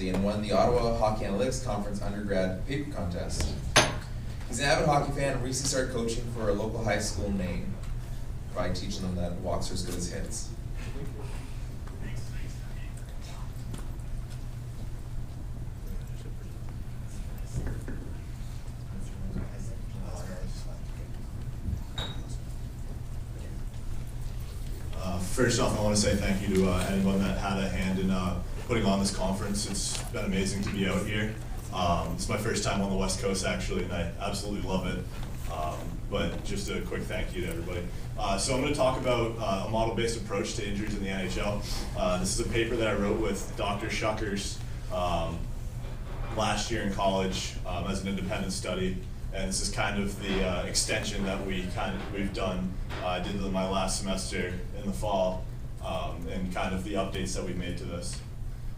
university and won the Ottawa Hockey Analytics Conference undergrad paper contest. He's an avid hockey fan and recently started coaching for a local high school in Maine, probably teaching them that walks are as good as hits. First off, I want to say thank you to anyone that had a hand in putting on this conference. It's been amazing to be out here. It's my first time on the West Coast, actually, and I absolutely love it. But just a quick thank you to everybody. So I'm going to talk about a model-based approach to injuries in the NHL. This is a paper that I wrote with Dr. Shuckers last year in college as an independent study. And this is kind of the extension that we've done. I did my last semester in the fall, and kind of the updates that we made to this.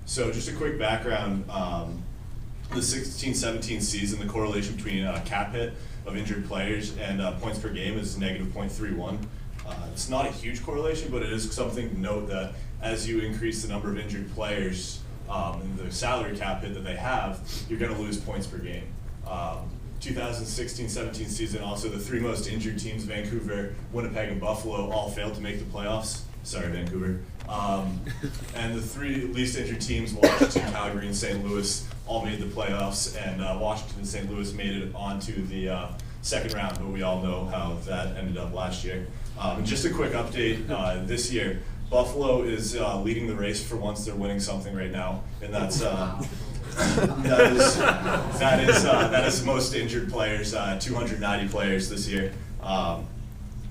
So just a quick background, the 16-17 season, the correlation between cap hit of injured players and points per game is negative 0.31. It's not a huge correlation, but it is something to note that as you increase the number of injured players and the salary cap hit that they have, you're going to lose points per game. 2016-17 season, also the three most injured teams, Vancouver, Winnipeg, and Buffalo, all failed to make the playoffs. Sorry, Vancouver. And the three least injured teams, Washington, Calgary, and St. Louis, all made the playoffs, and Washington and St. Louis made it onto the second round, but we all know how that ended up last year. Just a quick update, this year, Buffalo is leading the race for once. They're winning something right now, and that's that is most injured players, 290 players this year,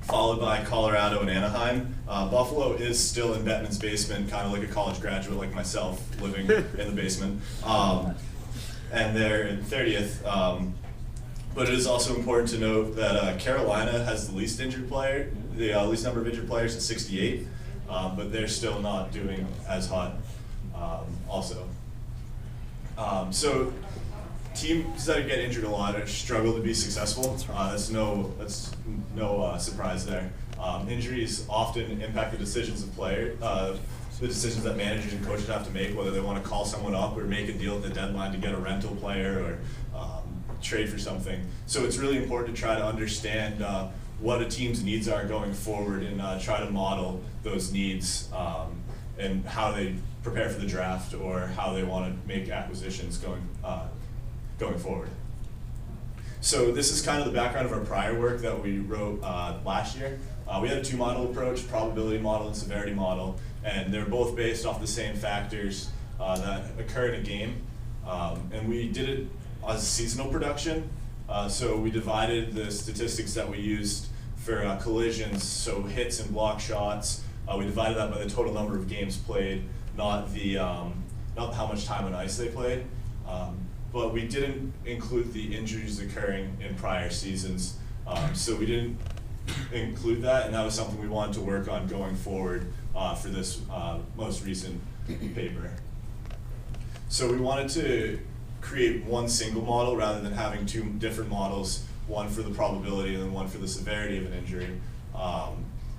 followed by Colorado and Anaheim. Buffalo is still in Bettman's basement, kind of like a college graduate like myself, living in the basement, and they're in 30th. But it is also important to note that Carolina has the least injured player, the least number of injured players at 68, but they're still not doing as hot also. So teams that get injured a lot struggle to be successful. That's no surprise there. Injuries often impact the decisions of players, the decisions that managers and coaches have to make, whether they want to call someone up or make a deal at the deadline to get a rental player or trade for something. So it's really important to try to understand what a team's needs are going forward and try to model those needs and how they prepare for the draft or how they want to make acquisitions going forward. So this is kind of the background of our prior work that we wrote last year. We had a two-model approach, probability model and severity model, and they're both based off the same factors that occur in a game. And we did it as seasonal production. So we divided the statistics that we used for collisions, so hits and block shots. We divided that by the total number of games played, not how much time on ice they played. But we didn't include the injuries occurring in prior seasons. So we didn't include that, and that was something we wanted to work on going forward for this most recent paper. So we wanted to create one single model rather than having two different models, one for the probability and then one for the severity of an injury.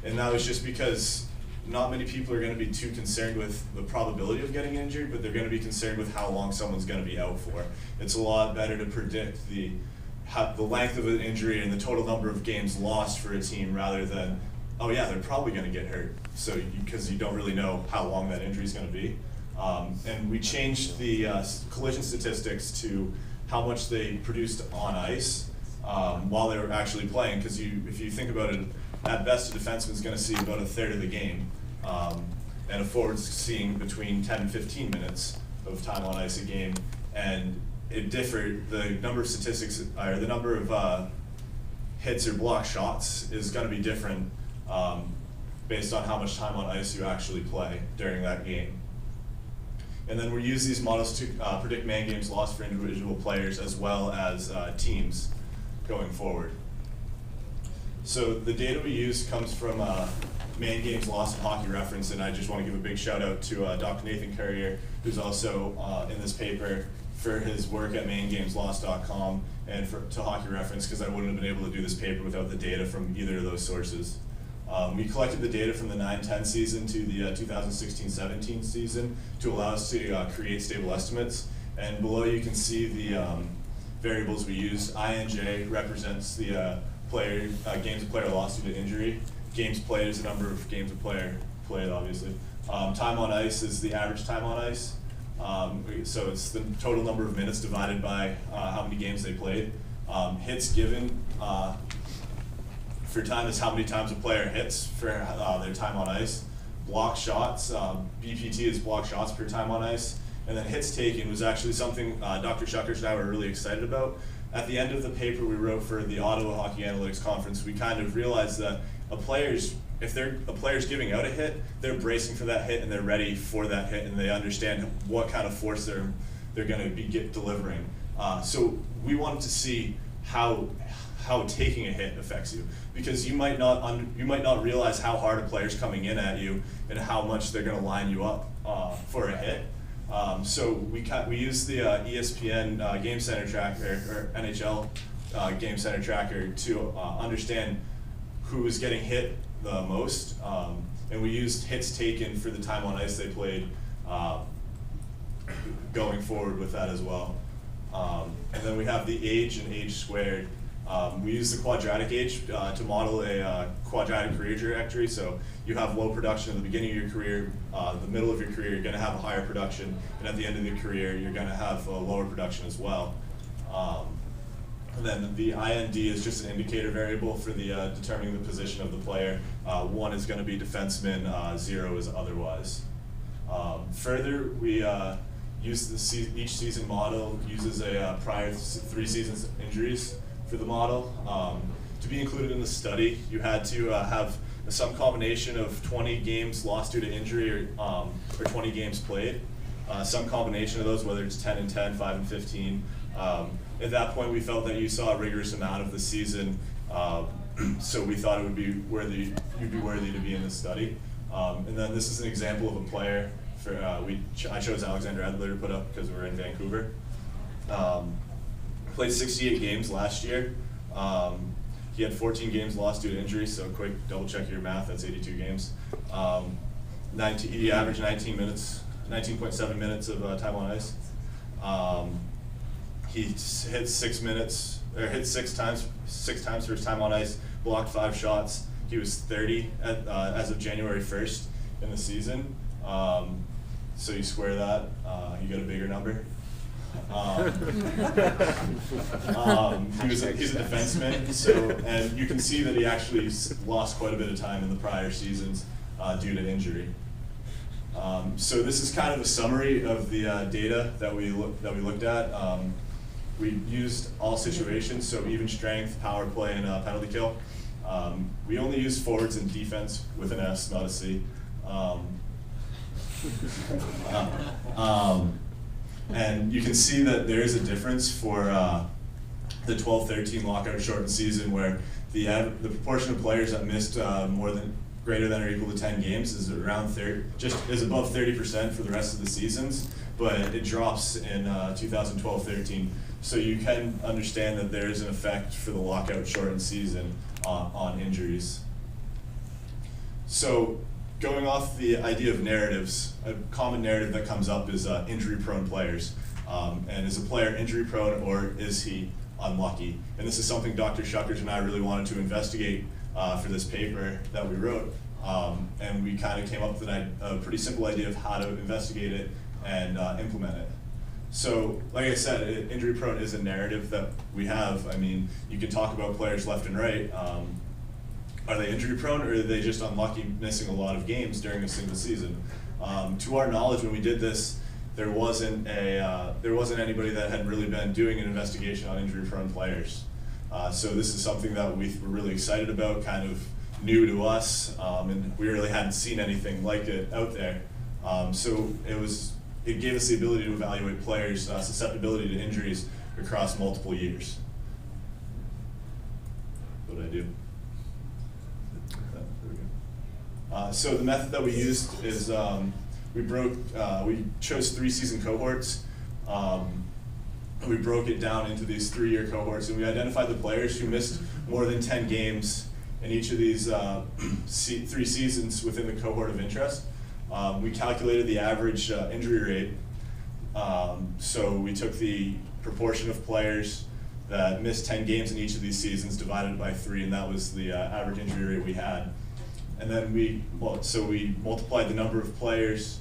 And that was just because not many people are going to be too concerned with the probability of getting injured, but they're going to be concerned with how long someone's going to be out for. It's a lot better to predict the length of an injury and the total number of games lost for a team rather than, oh yeah, they're probably going to get hurt, so because you don't really know how long that injury is going to be. And we changed the collision statistics to how much they produced on ice while they were actually playing, because if you think about it, at best a defenseman is going to see about a third of the game, and a forward's seeing between 10 and 15 minutes of time on ice a game, and it differed. The number of statistics, or the number of hits or block shots is going to be different based on how much time on ice you actually play during that game. And then we use these models to predict man games lost for individual players as well as teams going forward. So the data we use comes from Man Games Lost and Hockey Reference, and I just want to give a big shout out to Dr. Nathan Currier, who's also in this paper, for his work at mangameslost.com and to Hockey Reference, because I wouldn't have been able to do this paper without the data from either of those sources. We collected the data from the 9-10 season to the 2016-17 season to allow us to create stable estimates. And below you can see the variables we use. INJ represents the games a player lost due to injury. Games played is the number of games a player played, obviously. Time on ice is the average time on ice. So it's the total number of minutes divided by how many games they played. Hits given for time is how many times a player hits for their time on ice. Block shots, BPT is block shots per time on ice. And then hits taken was actually something Dr. Shuckers and I were really excited about. At the end of the paper we wrote for the Ottawa Hockey Analytics Conference, we kind of realized that if a player's giving out a hit, they're bracing for that hit and they're ready for that hit and they understand what kind of force they're going to be delivering. So we wanted to see how taking a hit affects you, because you might not realize how hard a player's coming in at you and how much they're going to line you up for a hit. So we use the ESPN Game Center Tracker, or NHL Game Center Tracker, to understand who was getting hit the most, and we used hits taken for the time on ice they played going forward with that as well. And then we have the age and age squared. We use the quadratic age to model a quadratic career trajectory. So you have low production at the beginning of your career, the middle of your career you're going to have a higher production, and at the end of your career you're going to have a lower production as well. And then the IND is just an indicator variable for the determining the position of the player. 1 is going to be defenseman, 0 is otherwise. Further, we use each season model uses a prior 3 seasons injuries for the model. To be included in the study, you had to have some combination of 20 games lost due to injury or 20 games played. Some combination of those, whether it's 10 and 10, 5 and 15. At that point, we felt that you saw a rigorous amount of the season, so we thought it would be worthy. You'd be worthy to be in this study. And then this is an example of a player. I chose Alexander Edler to put up because we're in Vancouver. Played 68 games last year. He had 14 games lost due to injury. So quick double check your math. That's 82 games. He averaged 19.7 minutes of time on ice. He hit 6 times for his time on ice, blocked 5 shots. He was 30 as of January 1st in the season. So you square that, you get a bigger number. He's a defenseman, and you can see that he actually lost quite a bit of time in the prior seasons due to injury. So this is kind of a summary of the data that we looked at. We used all situations, so even strength, power play, and penalty kill. We only used forwards and defense with an S, not a C. And you can see that there is a difference for the 12-13 lockout shortened season, where the proportion of players that missed greater than or equal to 10 games is around is above 30% for the rest of the seasons, but it drops in 2012-13. So you can understand that there is an effect for the lockout shortened season on injuries. So going off the idea of narratives, a common narrative that comes up is injury-prone players. And is a player injury-prone, or is he unlucky? And this is something Dr. Shuckers and I really wanted to investigate for this paper that we wrote. And we kind of came up with a pretty simple idea of how to investigate it and implement it. So, like I said, injury-prone is a narrative that we have. I mean, you can talk about players left and right. Are they injury-prone, or are they just unlucky, missing a lot of games during a single season? To our knowledge, when we did this, there wasn't anybody that had really been doing an investigation on injury-prone players. So this is something that we were really excited about, kind of new to us, and we really hadn't seen anything like it out there. So it gave us the ability to evaluate players' susceptibility to injuries across multiple years. What did I do? So the method that we used is we chose 3 season cohorts. We broke it down into these 3-year cohorts, and we identified the players who missed more than 10 games in each of these 3 seasons within the cohort of interest. We calculated the average injury rate. So we took the proportion of players that missed 10 games in each of these seasons divided by 3, and that was the average injury rate we had. And then we multiplied the number of players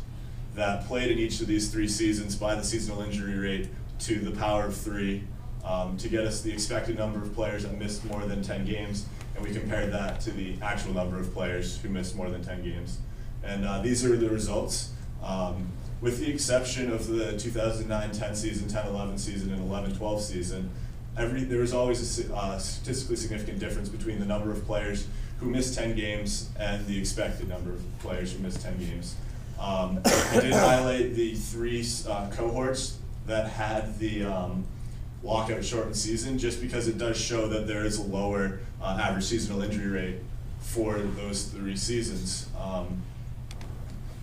that played in each of these 3 seasons by the seasonal injury rate to the power of 3 to get us the expected number of players that missed more than 10 games, and we compared that to the actual number of players who missed more than 10 games. And these are the results. With the exception of the 2009-10 season, 10-11 season, and 11-12 season, there was always a statistically significant difference between the number of players who missed 10 games and the expected number of players who missed 10 games. I did highlight the 3 cohorts that had the lockout shortened season, just because it does show that there is a lower average seasonal injury rate for those 3 seasons.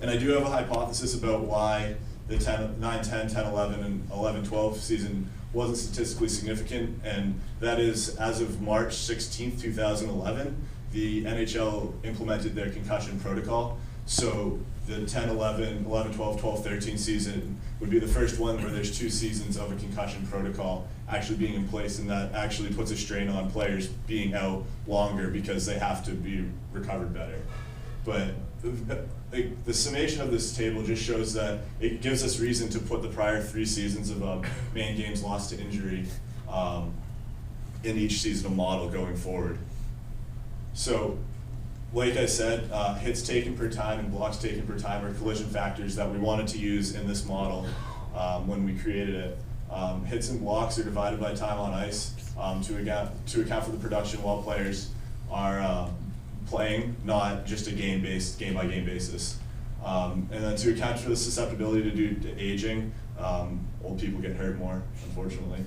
And I do have a hypothesis about why the 9-10, 10-11, and 11-12 season wasn't statistically significant, and that is, as of March 16th, 2011, the NHL implemented their concussion protocol. So the 10-11, 11-12, 12-13 season would be the first one where there's 2 seasons of a concussion protocol actually being in place, and that actually puts a strain on players being out longer because they have to be recovered better. But the summation of this table just shows that it gives us reason to put the prior 3 seasons of main games lost to injury in each seasonal model going forward. So, like I said, hits taken per time and blocks taken per time are collision factors that we wanted to use in this model when we created it. Hits and blocks are divided by time on ice to account for the production while players are playing, not just a game-based, game-by-game basis. And then to account for the susceptibility to aging, old people get hurt more, unfortunately.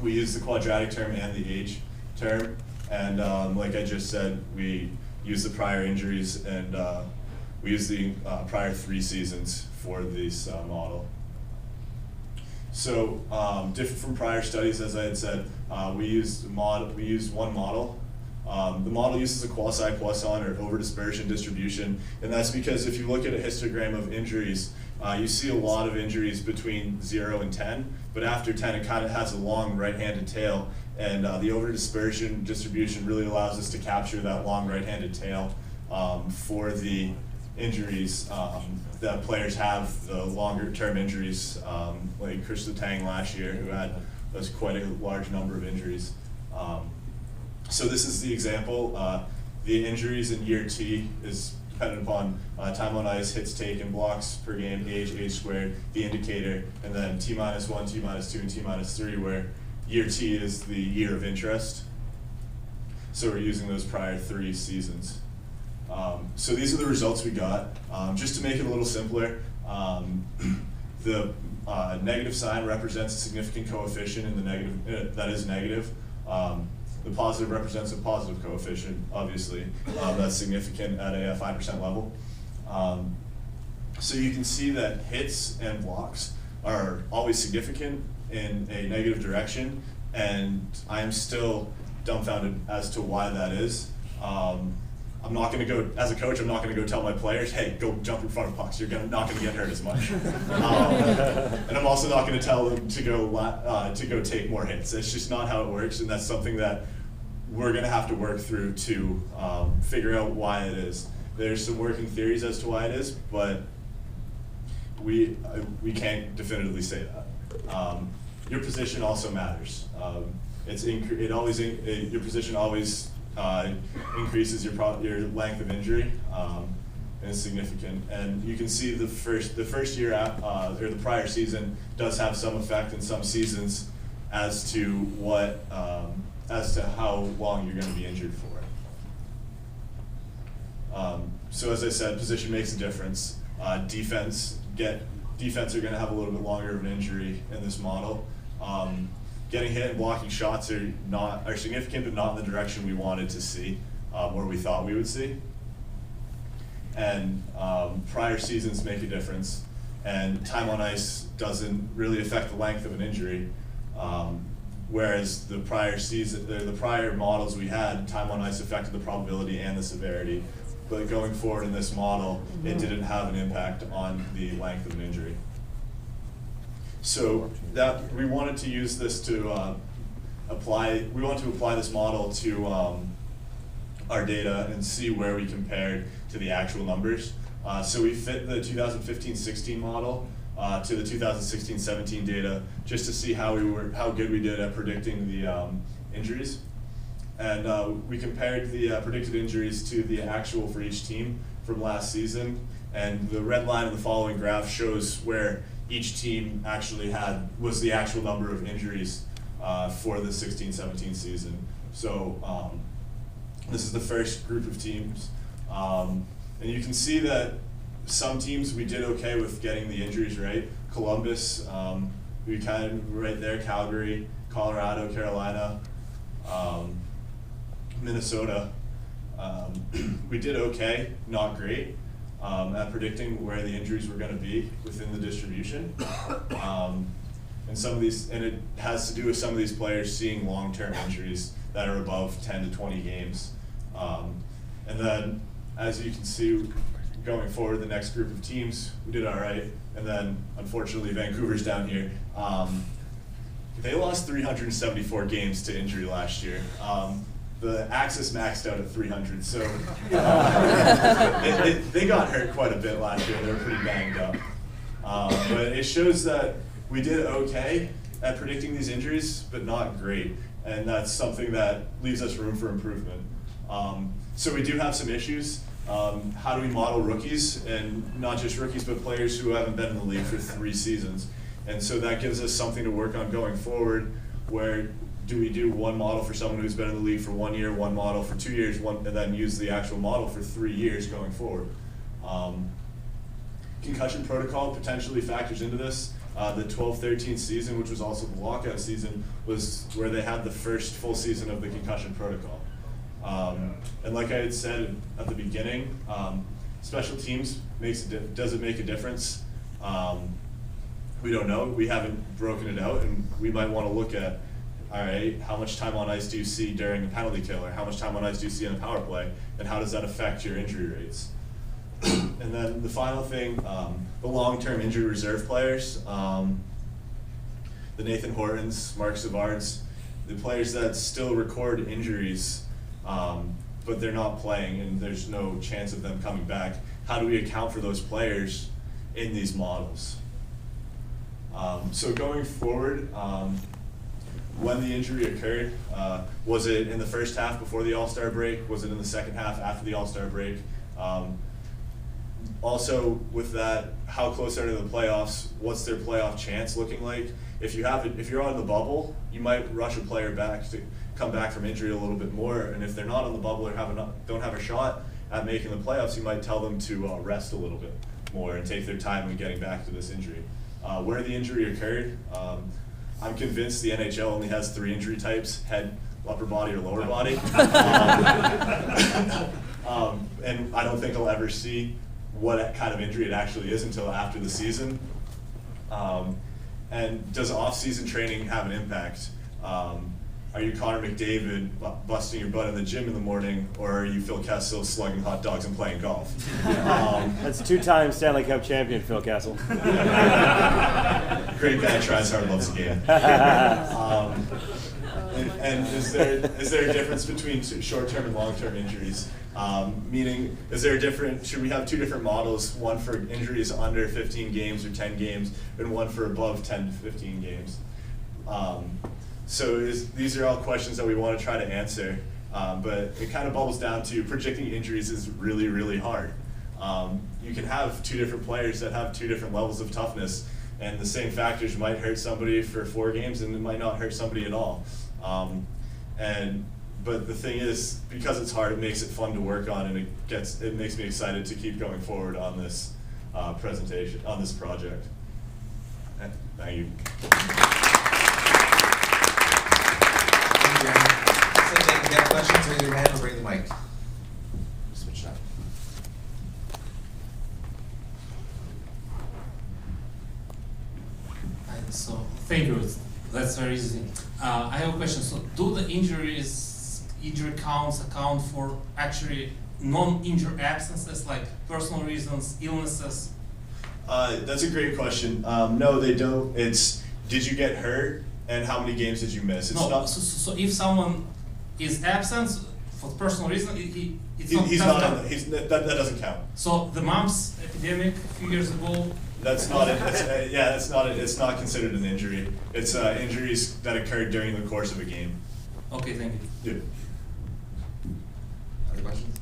We use the quadratic term and the age term, and like I just said, we use the prior injuries, and we use the prior 3 seasons for this model. So different from prior studies, as I had said, we used one model. The model uses a quasi-Poisson or over-dispersion distribution, and that's because if you look at a histogram of injuries, you see a lot of injuries between 0 and 10, but after 10 it kind of has a long right-handed tail, and the over-dispersion distribution really allows us to capture that long right-handed tail for the injuries that players have, the longer-term injuries, like Chris Letang last year, who had quite a large number of injuries. So this is the example. The injuries in year T is dependent upon time on ice, hits taken, blocks per game, age squared, the indicator, and then T-1, T-2, and T-3, where year T is the year of interest. So we're using those prior 3 seasons. So these are the results we got. Just to make it a little simpler, the negative sign represents a significant coefficient in the negative, that is negative. The positive represents a positive coefficient, obviously. That's significant at a 5% level. So you can see that hits and blocks are always significant in a negative direction, and I am still dumbfounded as to why that is. I'm not going to go, as a coach, I'm not going to go tell my players, hey, go jump in front of pucks, you're not going to get hurt as much. And I'm also not going to tell them to go take more hits. It's just not how it works, and that's something that we're going to have to work through to figure out why it is. There's some working theories as to why it is, but we can't definitively say that. Your position also matters. Your position always increases your length of injury, and it's significant. And you can see the first year or the prior season does have some effect in some seasons as to how long you're going to be injured for. So as I said, position makes a difference. Defense are going to have a little bit longer of an injury in this model. Getting hit and blocking shots are significant, but not in the direction we wanted to see, or we thought we would see. And prior seasons make a difference, and time on ice doesn't really affect the length of an injury. whereas the prior models we had, time on ice affected the probability and the severity. But going forward in this model, it didn't have an impact on the length of an injury. So that we wanted to use this to apply this model to our data and see where we compared to the actual numbers. So we fit the 2015-16 model to the 2016-17 data just to see how good we did at predicting the injuries. And we compared the predicted injuries to the actual for each team from last season. And the red line in the following graph shows where each team actually was the actual number of injuries for the 16-17 season. So this is the first group of teams. And you can see that some teams we did okay with getting the injuries right. Columbus, we kind of right there, Calgary, Colorado, Carolina, Minnesota. We did okay, not great, at predicting where the injuries were going to be within the distribution. And some of these, and it has to do with some of these players seeing long-term injuries that are above 10 to 20 games. And then, as you can see, going forward, the next group of teams, we did all right. And then, unfortunately, Vancouver's down here. They lost 374 games to injury last year. The Axis maxed out at 300, so they got hurt quite a bit last year. They were pretty banged up. But it shows that we did okay at predicting these injuries, but not great. And that's something that leaves us room for improvement. So we do have some issues. How do we model rookies, and not just rookies, but players who haven't been in the league for 3 seasons? And so that gives us something to work on going forward, where do we do one model for someone who's been in the league for 1 year, one model for 2 years, and then use the actual model for 3 years going forward? Concussion protocol potentially factors into this. The 12-13 season, which was also the lockout season, was where they had the first full season of the concussion protocol. And like I had said at the beginning, special teams does it make a difference? We don't know. We haven't broken it out, and we might want to look at, all right, how much time on ice do you see during a penalty kill, or how much time on ice do you see in a power play, and how does that affect your injury rates? And then the final thing, the long-term injury reserve players, the Nathan Hortons, Mark Savards, the players that still record injuries, but they're not playing and there's no chance of them coming back. How do we account for those players in these models? So going forward, when the injury occurred, was it in the first half before the All-Star break? Was it in the second half after the All-Star break? Also, with that, how close are they to the playoffs? What's their playoff chance looking like? If you're on the bubble, you might rush a player back to come back from injury a little bit more. And if they're not on the bubble or don't have a shot at making the playoffs, you might tell them to rest a little bit more and take their time in getting back to this injury. Where the injury occurred, I'm convinced the NHL only has 3 injury types: head, upper body, or lower body. And I don't think I'll ever see what kind of injury it actually is until after the season. And does off-season training have an impact? Are you Connor McDavid busting your butt in the gym in the morning, or are you Phil Kessel slugging hot dogs and playing golf? That's 2-time Stanley Cup champion Phil Kessel. Great guy, tries hard, loves the game. And is there a difference between short-term and long-term injuries? Meaning, should we have 2 different models, one for injuries under 15 games or 10 games, and one for above 10 to 15 games? These are all questions that we want to try to answer, but it kind of bubbles down to predicting injuries is really, really hard. You can have 2 different players that have 2 different levels of toughness, and the same factors might hurt somebody for 4 games and it might not hurt somebody at all. But the thing is, because it's hard, it makes it fun to work on, and it makes me excited to keep going forward on this presentation, on this project. Thank you. If you have questions, raise your hand or bring the mic. Switch it up. So thank you. That's very easy. I have a question. So, do the injury counts account for actually non-injured absences, like personal reasons, illnesses? That's a great question. No, they don't. It's did you get hurt and how many games did you miss? It's No. not. So if someone is absent for personal reason, That doesn't count. So the mumps epidemic a few years ago. That's not it. It's not considered an injury. It's injuries that occurred during the course of a game. Okay, thank you. Yeah. Other questions?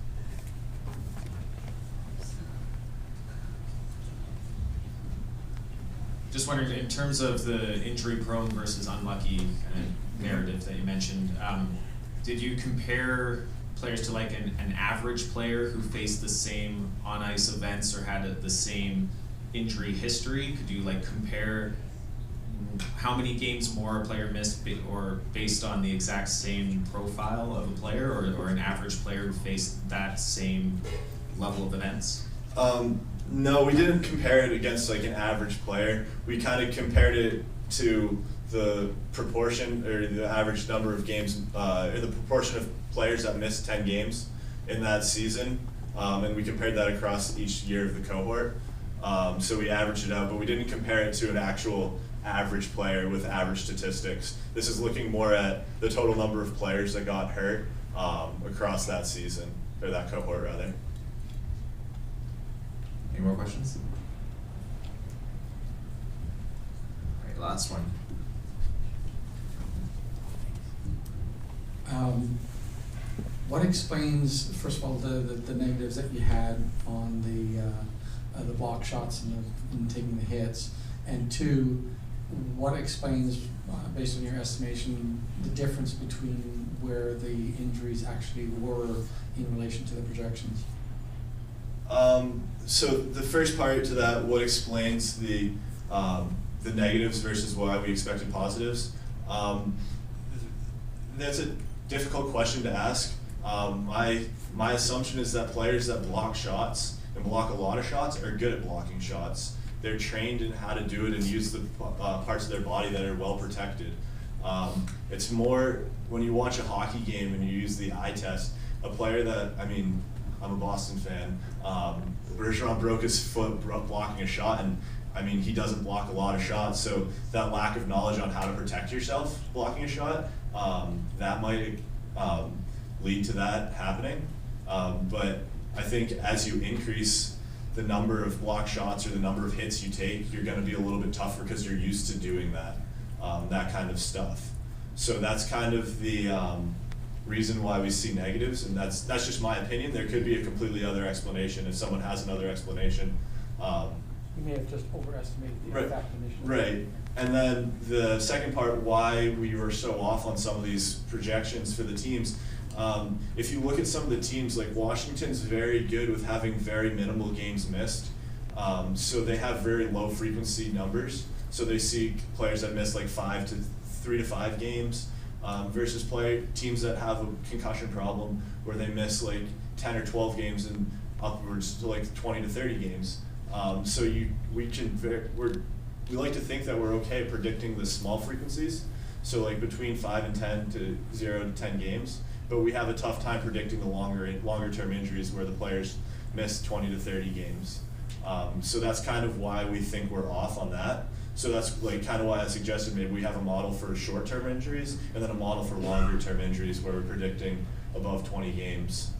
Just wondered, in terms of the injury-prone versus unlucky kind of narrative that you mentioned, did you compare players to like an average player who faced the same on-ice events or had the same injury history? Could you like compare how many games more a player missed or based on the exact same profile of a player, or an average player who faced that same level of events? No, we didn't compare it against like an average player. We kind of compared it to the proportion or the average number of games, or the proportion of players that missed 10 games in that season, and we compared that across each year of the cohort. So we averaged it out, but we didn't compare it to an actual average player with average statistics. This is looking more at the total number of players that got hurt across that season, or that cohort rather. Any more questions? All right, last one. What explains, first of all, the negatives that you had on the block shots and taking the hits, and two, what explains, based on your estimation, the difference between where the injuries actually were in relation to the projections? So the first part to that, what explains the negatives versus why we expected positives? That's a difficult question to ask. My assumption is that players that block shots and block a lot of shots are good at blocking shots. They're trained in how to do it and use the parts of their body that are well protected. It's more when you watch a hockey game and you use the eye test, a player that, I mean, I'm a Boston fan, Bergeron broke his foot blocking a shot, and I mean, he doesn't block a lot of shots, so that lack of knowledge on how to protect yourself blocking a shot, that might lead to that happening. But I think as you increase the number of block shots or the number of hits you take, you're going to be a little bit tougher because you're used to doing that kind of stuff. So that's kind of the reason why we see negatives, and that's just my opinion. There could be a completely other explanation if someone has another explanation. You may have just overestimated the effect initially. Right. And then the second part, why we were so off on some of these projections for the teams. If you look at some of the teams, like Washington's very good with having very minimal games missed. So they have very low frequency numbers. So they see players that miss like 3 to 5 games versus teams that have a concussion problem where they miss like 10 or 12 games and upwards to like 20 to 30 games. So we like to think that we're okay predicting the small frequencies, so like between 5 and 10 to 0 to 10 games, but we have a tough time predicting the longer term injuries where the players miss 20 to 30 games. So that's kind of why we think we're off on that. So that's like kind of why I suggested maybe we have a model for short term injuries and then a model for longer term injuries where we're predicting above 20 games.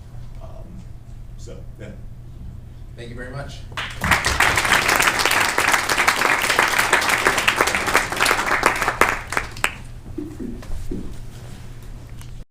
So yeah. Thank you very much.